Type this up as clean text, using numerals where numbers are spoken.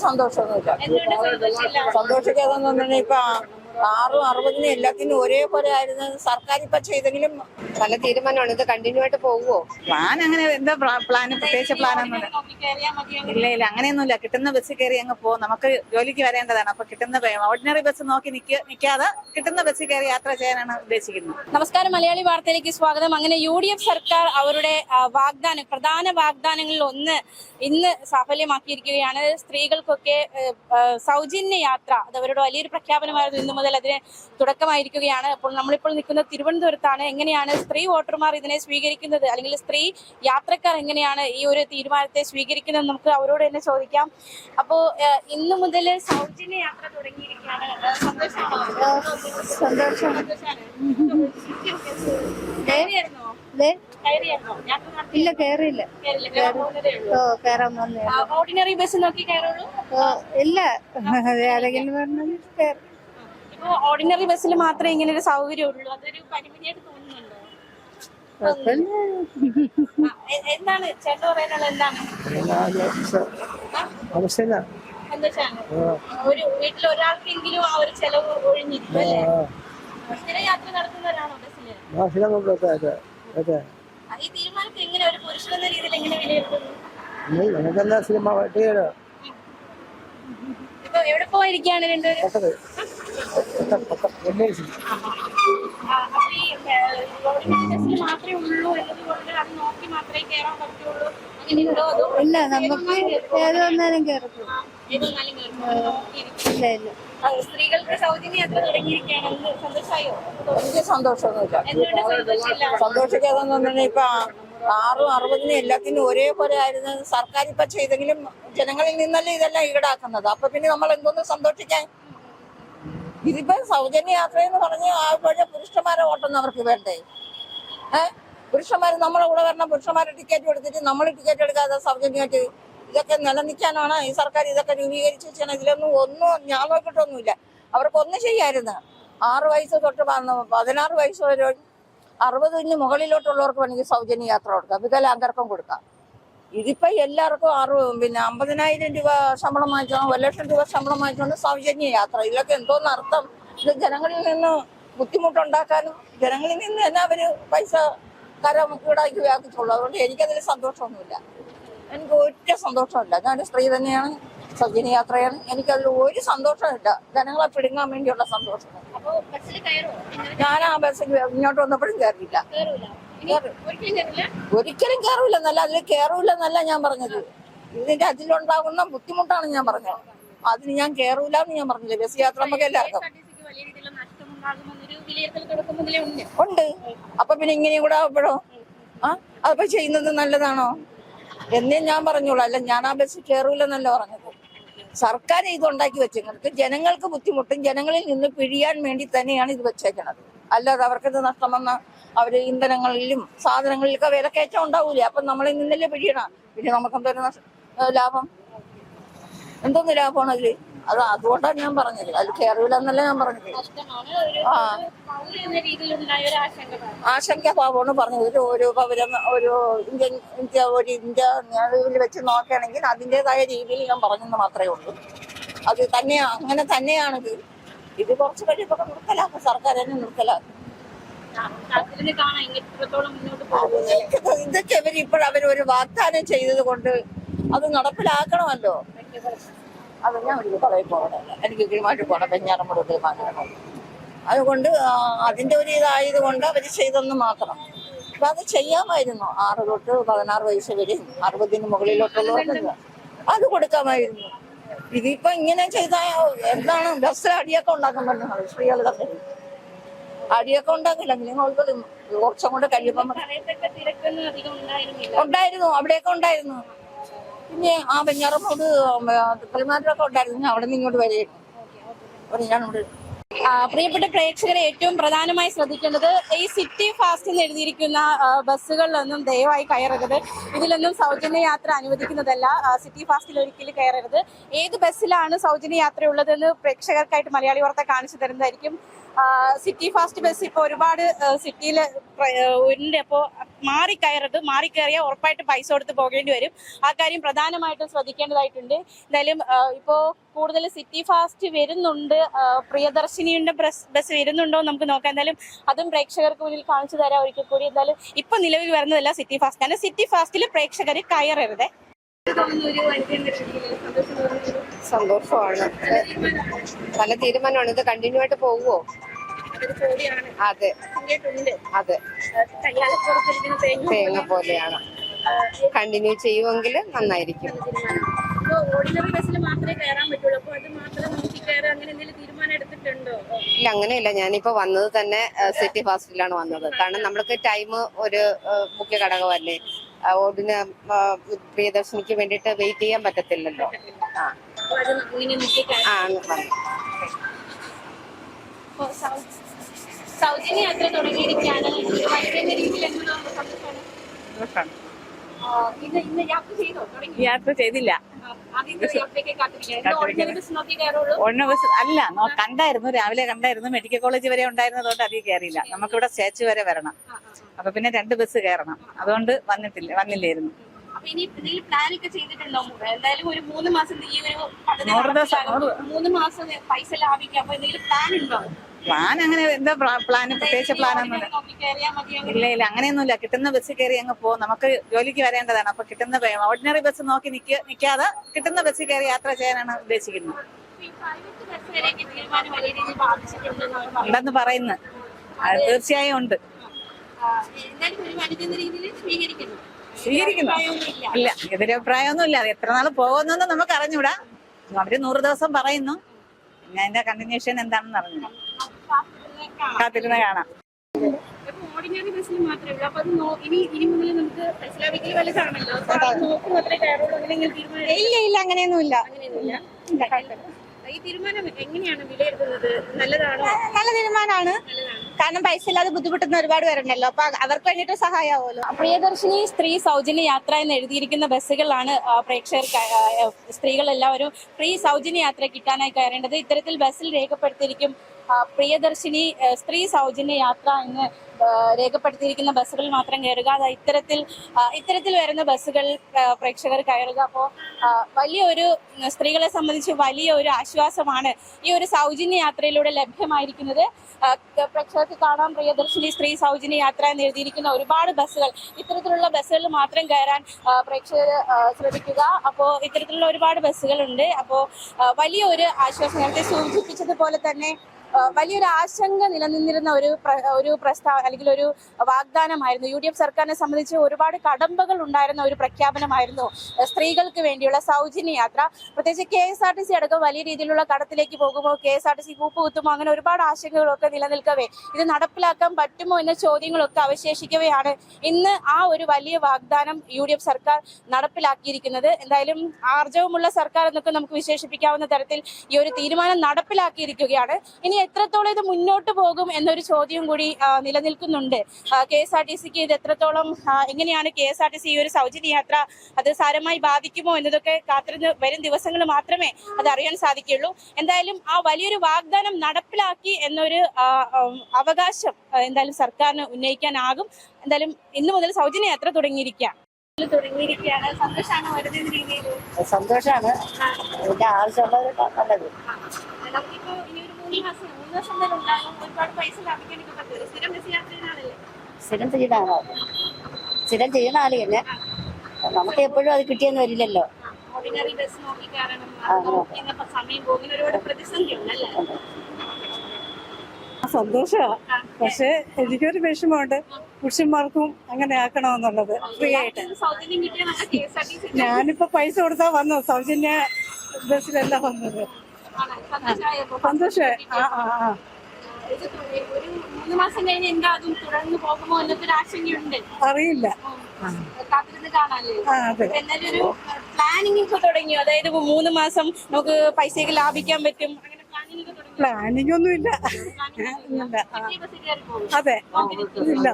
സന്തോഷമൊന്നുമില്ല. സന്തോഷിക്കാതെന്ന് പറഞ്ഞാൽ ഇപ്പൊ 6-60 എല്ലാത്തിനും ഒരേപോലെ ആയിരുന്നു. സർക്കാർ ഇപ്പൊ ചെയ്തെങ്കിലും നല്ല തീരുമാനമാണ്. ഇത് കണ്ടിന്യൂ ആയിട്ട് പോകുമോ? പ്ലാൻ അങ്ങനെ എന്താ പ്ലാൻ, പ്രത്യേകിച്ച് പ്ലാനൊന്നും ഇല്ല. അങ്ങനെയൊന്നുമില്ല. കിട്ടുന്ന ബസ്സിൽ കയറി അങ്ങ് പോകും. നമുക്ക് ജോലിക്ക് വരേണ്ടതാണ്. അപ്പൊ കിട്ടുന്ന ഓർഡിനറി ബസ് നോക്കി നിൽക്കാതെ കിട്ടുന്ന ബസ്സിൽ കയറി യാത്ര ചെയ്യാനാണ് ഉദ്ദേശിക്കുന്നത്. നമസ്കാരം, മലയാളി വാർത്തയിലേക്ക് സ്വാഗതം. അങ്ങനെ UDF സർക്കാർ അവരുടെ പ്രധാന വാഗ്ദാനങ്ങളിൽ ഒന്ന് ഇന്ന് സാഫല്യമാക്കിയിരിക്കുകയാണ്. സ്ത്രീകൾക്കൊക്കെ സൗജന്യ യാത്ര, അത് അവരുടെ വലിയൊരു പ്രഖ്യാപനമായിരുന്നു. ഇന്നു മുതൽ അതിന് തുടക്കമായിരിക്കുകയാണ്. അപ്പോൾ നമ്മളിപ്പോൾ നിൽക്കുന്നത് തിരുവനന്തപുരത്താണ്. എങ്ങനെയാണ് സ്ത്രീ വോട്ടർമാർ ഇതിനെ സ്വീകരിക്കുന്നത്, അല്ലെങ്കിൽ സ്ത്രീ യാത്രക്കാർ എങ്ങനെയാണ് ഈ ഒരു തീരുമാനത്തെ സ്വീകരിക്കുന്നത്, നമുക്ക് അവരോട് തന്നെ ചോദിക്കാം. അപ്പോൾ ഇന്നു മുതൽ സൗജന്യ യാത്ര തുടങ്ങിയിരിക്കുകയാണ്. ഇല്ല, കയറിയില്ല. ഓർഡിനറി ബസ് നോക്കി കയറുള്ളൂ? ഇല്ല, ഏതെങ്കിലും പറഞ്ഞാൽ കയറും. ഇപ്പൊ ഓർഡിനറി ബസ്സിൽ മാത്രമേ ഇങ്ങനെ ഒരു സൗകര്യം ഉള്ളൂ. അതൊരു പരിമിതിയായിട്ട് തോന്നുന്നുണ്ടോ? എന്താണ് ചേട്ടൻ പറയാനുള്ളത്? എന്താണ് ഒരു വീട്ടിൽ ഒരാൾക്കെങ്കിലും ആ ഒരു ചെലവ് ഒഴിഞ്ഞിരിക്കും അല്ലേ? സ്ഥിര യാത്ര നടത്തുന്നവരാണോ ബസ്സില്? ഈ തീരുമാനത്തെ എങ്ങനെ ഒരു പുരുഷനെന്ന രീതിയിൽ എങ്ങനെ വിലയിരുത്തുന്നു? ഇപ്പൊ എവിടെ പോയിരിക്കാണ് രണ്ടുപേരും? മാത്രമേ ഉള്ളൂ എന്നതുകൊണ്ട് അത് നോക്കി മാത്രമേ കയറാൻ പറ്റുള്ളൂ, അങ്ങനെയുണ്ടോ? അതോ ഇല്ല, നമുക്ക് ഏത് വന്നാലും കയറും. സ്ത്രീകൾക്ക് സൗജന്യ യാത്ര തുടങ്ങിയിരിക്കുകയാണെന്ന് സന്തോഷമായോ? എനിക്ക് സന്തോഷമൊന്നുമില്ല. എന്തുകൊണ്ട് സന്തോഷമില്ല? സന്തോഷിക്കാതെന്ന് പറഞ്ഞാൽ ഇപ്പൊ 6-60 എല്ലാത്തിനും ഒരേപോലെ ആയിരുന്നു. സർക്കാർ ഇപ്പൊ ചെയ്തെങ്കിലും ജനങ്ങളിൽ നിന്നല്ലേ ഇതെല്ലാം ഈടാക്കുന്നത്. അപ്പൊ പിന്നെ നമ്മൾ എന്തോന്ന് സന്തോഷിക്കാൻ? ഇതിപ്പോ സൗജന്യ യാത്ര എന്ന് പറഞ്ഞ് ആൾക്കാരെ പുരുഷന്മാരെ ഓട്ടൊന്നും അവർക്ക് വേണ്ടേ? പുരുഷന്മാർ നമ്മളെ കൂടെ വരണം. പുരുഷന്മാരെ ടിക്കറ്റ് എടുത്തിട്ട് നമ്മൾ ടിക്കറ്റ് എടുക്കാതെ സൗജന്യമായിട്ട് ഇതൊക്കെ നിലനിൽക്കാനാണ് ഈ സർക്കാർ ഇതൊക്കെ രൂപീകരിച്ച് വെച്ചാൽ. ഒന്നും ഞാൻ നോക്കിയിട്ടൊന്നുമില്ല. അവർക്കൊന്നും ചെയ്യായിരുന്നു. 6 വയസ്സ് തൊട്ട് 16 വയസ്സ് വരെ 60 മുകളിലോട്ടുള്ളവർക്ക് വേണമെങ്കിൽ സൗജന്യ യാത്ര കൊടുക്കാം, വികലാംഗർക്കും കൊടുക്കാം. ഇതിപ്പോ എല്ലാവർക്കും 50,000 രൂപ ശമ്പളം വാങ്ങിച്ചോ, 1 ലക്ഷം രൂപ ശമ്പളം വാങ്ങിച്ചോണ്ട് സൗജന്യ യാത്ര. ഇതിലൊക്കെ എന്തോന്ന് അർത്ഥം? ഇത് ജനങ്ങളിൽ നിന്ന് ബുദ്ധിമുട്ടുണ്ടാക്കാനും ജനങ്ങളിൽ നിന്ന് തന്നെ അവര് പൈസ കരം ഈടാക്കി വ്യാപിച്ചുള്ളൂ. അതുകൊണ്ട് എനിക്കതിൽ സന്തോഷമൊന്നുമില്ല. എനിക്ക് ഒറ്റ സന്തോഷമില്ല. ഞാൻ സ്ത്രീ തന്നെയാണ്, സൗജന്യ യാത്രയാണ്. എനിക്കതിൽ ഒരു സന്തോഷമില്ല. ജനങ്ങളെ പിടുങ്ങാൻ വേണ്ടിയുള്ള സന്തോഷം. ഞാൻ ആ ബസ്സിൽ ഇങ്ങോട്ട് വന്നപ്പോഴും കയറിയില്ല. ഒരിക്കലും കയറൂലെന്നല്ല, അതിൽ കയറൂലെന്നല്ല ഞാൻ പറഞ്ഞത്. ഇതിന്റെ അതിലുണ്ടാകുന്ന ബുദ്ധിമുട്ടാണ് ഞാൻ പറഞ്ഞത്. അതിന് ഞാൻ കയറൂലെന്ന് ഞാൻ പറഞ്ഞില്ല. ബസ് യാത്ര നമുക്ക് എല്ലാവർക്കും ഉണ്ട്. അപ്പൊ പിന്നെ ഇങ്ങനെയും കൂടെ ആവുമ്പോഴോ അതിപ്പോ ചെയ്യുന്നത് നല്ലതാണോ എന്നേ ഞാൻ പറഞ്ഞോളൂ. അല്ല, ഞാൻ ആ ബസ് കയറൂലെന്നല്ല പറഞ്ഞത്. സർക്കാർ ഇത് ഉണ്ടാക്കി വെച്ചേക്കുന്നത് ജനങ്ങൾക്ക് ബുദ്ധിമുട്ടും ജനങ്ങളിൽ നിന്ന് പിഴിയാൻ വേണ്ടി തന്നെയാണ് ഇത് വെച്ചേക്കുന്നത്. അല്ലാതെ അവർക്കിത് നഷ്ടം വന്ന അവര് ഇന്ധനങ്ങളിലും സാധനങ്ങളിലൊക്കെ വിലക്കയറ്റം ഉണ്ടാവൂലേ? അപ്പൊ നമ്മളിൽ നിന്നല്ലേ പിഴിയണം. പിന്നെ നമുക്കെന്തോരം ലാഭം? എന്തോന്ന് ലാഭമാണ് അതില്? അതുകൊണ്ടാണ് ഞാൻ പറഞ്ഞത്. അത് കയറൂലെന്നല്ല ഞാൻ പറഞ്ഞത്. ആശങ്കാഭാവമാണ് പറഞ്ഞത്. ഒരു പൗരം ഇന്ത്യ നിലവിൽ വെച്ച് നോക്കുകയാണെങ്കിൽ അതിൻ്റെതായ രീതിയിൽ ഞാൻ പറഞ്ഞെന്ന് മാത്രമേ ഉള്ളൂ. അത് തന്നെയാണ്, അങ്ങനെ തന്നെയാണിത്. ഇത് കുറച്ച് കഴിയുമ്പോൾ നിർത്തലാക്കും. സർക്കാർ തന്നെ നിർത്തലാക്കും. ഇതൊക്കെ അവരൊരു വാഗ്ദാനം ചെയ്തത് കൊണ്ട് അത് നടപ്പിലാക്കണമല്ലോ. അത് ഞാൻ ഒരു കളയിൽ പോകണമല്ല. എനിക്ക് കിളിമാട്ടി പോകണം, വെഞ്ഞാറമ്മൂട് കിളിമാട്ടി പോകണം. അതുകൊണ്ട് അതിൻ്റെ ഒരു ഇതായത് കൊണ്ട് അവർ ചെയ്തെന്ന് മാത്രം. അപ്പൊ അത് ചെയ്യാമായിരുന്നു. 6 തൊട്ട് 16 വയസ്സ് വരെയും 60 മുകളിലോട്ടുള്ളവർക്ക് അത് കൊടുക്കാമായിരുന്നു. ഇതിപ്പോ ഇങ്ങനെ ചെയ്താൽ എന്താണ്? ബസ്സിൽ അടിയൊക്കെ ഉണ്ടാക്കാൻ പറ്റുന്നത് സ്ത്രീകളുടെ അടിയൊക്കെ ഉണ്ടാക്കില്ല. നിങ്ങൾക്ക് കുറച്ചും കൂടെ കഴിയുമ്പം ഉണ്ടായിരുന്നു, അവിടെയൊക്കെ ഉണ്ടായിരുന്നു. പിന്നെ ആ വെഞ്ഞാറമ്മൂട് കിളിമാറ്റിലൊക്കെ ഉണ്ടായിരുന്നു. അവിടെ നിന്ന് ഇങ്ങോട്ട് വരെയായിരുന്നു. ഞാനിവിടെ പ്രിയപ്പെട്ട പ്രേക്ഷകരെ ഏറ്റവും പ്രധാനമായി ശ്രദ്ധിക്കേണ്ടത് ഈ സിറ്റി ഫാസ്റ്റ് എന്ന് എഴുതിയിരിക്കുന്ന ബസ്സുകളിലൊന്നും ദയവായി കയറരുത്. ഇതിലൊന്നും സൗജന്യ യാത്ര അനുവദിക്കുന്നതല്ല. സിറ്റി ഫാസ്റ്റിൽ ഒരിക്കലും കയറരുത്. ഏത് ബസ്സിലാണ് സൗജന്യ യാത്ര ഉള്ളതെന്ന് പ്രേക്ഷകർക്കായിട്ട് മലയാളി വാർത്ത കാണിച്ചു തരുന്നതായിരിക്കും. സിറ്റി ഫാസ്റ്റ് ബസ് ഇപ്പോൾ ഒരുപാട് സിറ്റിയിൽ ഉണ്ട്. അപ്പോൾ മാറിക്കയറിയാൽ ഉറപ്പായിട്ട് പൈസ കൊടുത്ത് പോകേണ്ടി വരും. ആ കാര്യം പ്രധാനമായിട്ടും ശ്രദ്ധിക്കേണ്ടതായിട്ടുണ്ട്. എന്തായാലും ഇപ്പോൾ കൂടുതൽ സിറ്റി ഫാസ്റ്റ് വരുന്നുണ്ട്, പ്രിയദർശിനിയുടെ ബസ് വരുന്നുണ്ടോ എന്ന് നമുക്ക് നോക്കാം. എന്തായാലും അതും പ്രേക്ഷകർക്ക് മുന്നിൽ കാണിച്ചു തരാം ഒരിക്കൽ കൂടി. എന്തായാലും ഇപ്പൊ നിലവിൽ വരുന്നതല്ല സിറ്റി ഫാസ്റ്റ് ആണ്. സിറ്റി ഫാസ്റ്റിൽ പ്രേക്ഷകർ കയറരുതേ. സന്തോഷമാണ്, നല്ല തീരുമാനമാണ്. ഇത് കണ്ടിന്യൂ ആയിട്ട് പോകുമോ? അതെ അതെ, തേങ്ങ പോലെയാണ്. കണ്ടിന്യൂ ചെയ്യുമെങ്കിൽ നന്നായിരിക്കും. ഓർഡിനറി ബസ്സിൽ മാത്രമേ കയറാൻ പറ്റുള്ളൂ. അപ്പോൾ അത് മാത്രം നോക്കി കയറാൻ അങ്ങനെ എന്തെങ്കിലും തീരുമാനം എടുത്തിട്ടുണ്ടോ? ഇല്ല, അങ്ങനെയില്ല. ഞാനിപ്പോ വന്നത് തന്നെ സിറ്റി ഫാസ്റ്റിലാണ് വന്നത്. കാരണം നമ്മൾക്ക് ടൈം ഒരു മുഖ്യ ഘടകമല്ലേ. ഓർഡിന് പ്രിയദർശിനിക്ക് വേണ്ടിയിട്ട് വെയിറ്റ് ചെയ്യാൻ പറ്റത്തില്ലല്ലോ. സൗജന്യ യാത്ര തുടങ്ങിയിരിക്കുകയാണ്. വലിയ രീതിയിൽ യാത്ര ചെയ്തില്ല. ഓർഡിനറി ബസ് അല്ല, കണ്ടായിരുന്നു, രാവിലെ കണ്ടായിരുന്നു. മെഡിക്കൽ കോളേജ് വരെ ഉണ്ടായിരുന്നതുകൊണ്ട് അധികം കയറിയില്ല. നമുക്കിവിടെ സ്റ്റാച്ചു വരെ വരണം. അപ്പൊ പിന്നെ 2 ബസ് കയറണം. അതുകൊണ്ട് വന്നില്ലായിരുന്നു. എന്തായാലും ഒരു 3 മാസം ഈ ഒരു 3 മാസം പൈസ ലാഭിക്കാം. അപ്പൊ എന്തെങ്കിലും പ്ലാൻ ഉണ്ടോ? പ്ലാൻ അങ്ങനെ എന്താ പ്ലാൻ, പ്രത്യേകിച്ച് പ്ലാനൊന്നുമില്ല. ഇല്ല, അങ്ങനെയൊന്നുമില്ല. കിട്ടുന്ന ബസ് കയറി അങ്ങ് പോകും. നമുക്ക് ജോലിക്ക് വരേണ്ടതാണ്. അപ്പൊ കിട്ടുന്ന ഓർഡിനറി ബസ് നോക്കി നിൽക്കാതെ കിട്ടുന്ന ബസ് കയറി യാത്ര ചെയ്യാനാണ് ഉദ്ദേശിക്കുന്നത്. ഉണ്ടെന്ന് പറയുന്നു. തീർച്ചയായും ഉണ്ട്. സ്വീകരിക്കുന്നു. ഇല്ല, എതിരഭിപ്രായമൊന്നുമില്ല. അത് എത്ര നാൾ പോകുന്നൊന്നും നമുക്ക് അറിഞ്ഞൂടാ. അവര് 100 ദിവസം പറയുന്നു. പിന്നെ അതിന്റെ കണ്ടിന്യൂഷൻ എന്താണെന്ന് അറിഞ്ഞു കാത്തിരുന്ന് കാണാം. ഓർഡിനറി ബസ്സിൽ മാത്രമേ ഉള്ളൂ. അപ്പൊ ഇനി മുതൽ നമുക്ക് ഇല്ല, അങ്ങനെയൊന്നുമില്ല. ഈ തീരുമാനം എങ്ങനെയാണ് വിലയിരുത്തുന്നത്? നല്ലതാണോ? നല്ല തീരുമാനമാണ്. കാരണം പൈസ ഇല്ലാതെ ബുദ്ധിമുട്ടുന്ന ഒരുപാട് പേരുണ്ടല്ലോ. അപ്പൊ അവർക്ക് വേണ്ടിയിട്ട് സഹായമാവുമല്ലോ. പ്രിയദർശിനി സ്ത്രീ സൗജന്യ യാത്ര എന്ന് എഴുതിയിരിക്കുന്ന ബസ്സുകളിലാണ് സ്ത്രീകൾ എല്ലാവരും ഫ്രീ സൗജന്യ യാത്ര കിട്ടാനായി കയറേണ്ടത്. ഇത്തരത്തിൽ ബസ്സിൽ രേഖപ്പെടുത്തിയിരിക്കും പ്രിയദർശിനി സ്ത്രീ സൗജന്യ യാത്ര എന്ന് രേഖപ്പെടുത്തിയിരിക്കുന്ന ബസ്സുകളിൽ മാത്രം കയറുക. ഇത്തരത്തിൽ വരുന്ന ബസ്സുകൾ പ്രേക്ഷകർ കയറുക. അപ്പോൾ വലിയൊരു സ്ത്രീകളെ സംബന്ധിച്ച് വലിയ ഒരു ആശ്വാസമാണ് ഈ ഒരു സൗജന്യ യാത്രയിലൂടെ ലഭ്യമായിരിക്കുന്നത്. പ്രേക്ഷകർക്ക് കാണാം, പ്രിയദർശിനി സ്ത്രീ സൗജന്യ യാത്ര എന്ന് എഴുതിയിരിക്കുന്ന ഒരുപാട് ബസ്സുകൾ. ഇത്തരത്തിലുള്ള ബസ്സുകളിൽ മാത്രം കയറാൻ പ്രേക്ഷകർ ശ്രമിക്കുക. അപ്പോൾ ഇത്തരത്തിലുള്ള ഒരുപാട് ബസ്സുകളുണ്ട്. അപ്പോൾ വലിയ ഒരു ആശ്വാസം, നേരത്തെ സൂചിപ്പിച്ചതുപോലെ തന്നെ വലിയൊരു ആശങ്ക നിലനിന്നിരുന്ന ഒരു പ്രസ്താവന അല്ലെങ്കിൽ ഒരു വാഗ്ദാനമായിരുന്നു. UDF സർക്കാരിനെ സംബന്ധിച്ച് ഒരുപാട് കടമ്പകൾ ഉണ്ടായിരുന്ന ഒരു പ്രഖ്യാപനമായിരുന്നു സ്ത്രീകൾക്ക് വേണ്ടിയുള്ള സൗജന്യ യാത്ര. പ്രത്യേകിച്ച് KSRTC അടക്കം വലിയ രീതിയിലുള്ള കടത്തിലേക്ക് പോകുമോ, KSRTC കൂപ്പ് കുത്തുമോ, അങ്ങനെ ഒരുപാട് ആശങ്കകളൊക്കെ നിലനിൽക്കവേ ഇത് നടപ്പിലാക്കാൻ പറ്റുമോ എന്ന ചോദ്യങ്ങളൊക്കെ അവശേഷിക്കവെയാണ് ഇന്ന് ആ ഒരു വലിയ വാഗ്ദാനം UDF സർക്കാർ നടപ്പിലാക്കിയിരിക്കുന്നത്. എന്തായാലും ആർജവമുള്ള സർക്കാർ എന്നൊക്കെ നമുക്ക് വിശേഷിപ്പിക്കാവുന്ന തരത്തിൽ ഈ ഒരു തീരുമാനം നടപ്പിലാക്കിയിരിക്കുകയാണ്. ഇനി എത്രത്തോളം ഇത് മുന്നോട്ട് പോകും എന്നൊരു ചോദ്യം കൂടി നിലനിൽക്കുന്നുണ്ട്. KSRTCക്ക് ഇത് എത്രത്തോളം, എങ്ങനെയാണ് KSRTC ഈ ഒരു സൗജന്യ യാത്ര അത് സാരമായി ബാധിക്കുമോ എന്നതൊക്കെ കാത്തിരുന്ന് വരും ദിവസങ്ങൾ മാത്രമേ അത് അറിയാൻ സാധിക്കുകയുള്ളൂ. എന്തായാലും ആ വലിയൊരു വാഗ്ദാനം നടപ്പിലാക്കി എന്നൊരു അവകാശം എന്തായാലും സർക്കാരിന് ഉന്നയിക്കാനാകും. എന്തായാലും ഇന്നു മുതൽ സൗജന്യ യാത്ര തുടങ്ങിയിരിക്കുകയാണ്. സന്തോഷമാണ്. ഇതിന്റെ ആവശ്യമുള്ളവർ നല്ലത്. സ്ഥിരം ചെയ്യുന്ന ആള് തന്നെ. നമുക്ക് എപ്പോഴും അത് കിട്ടിയെന്ന് വരില്ലല്ലോ. സന്തോഷമാണ്. പക്ഷെ എനിക്കൊരു വിഷമമുണ്ട്, പുരുഷന്മാർക്കും അങ്ങനെ ആക്കണമെന്നുള്ളത്. ഫ്രീ ആയിട്ട് ഞാനിപ്പോ പൈസ കൊടുത്താ വന്നത്, സൗജന്യ ബസ്സിലല്ല വന്നത്. സന്തോഷമായി. അറിയില്ല. പ്ലാനിംഗ് ഒക്കെ തുടങ്ങിയോ? അതായത് 3 മാസം നമുക്ക് പൈസയൊക്കെ ലാഭിക്കാൻ പറ്റും. പ്ലാനിങ് ഒന്നും ഇല്ല. അതെ, ഇല്ല.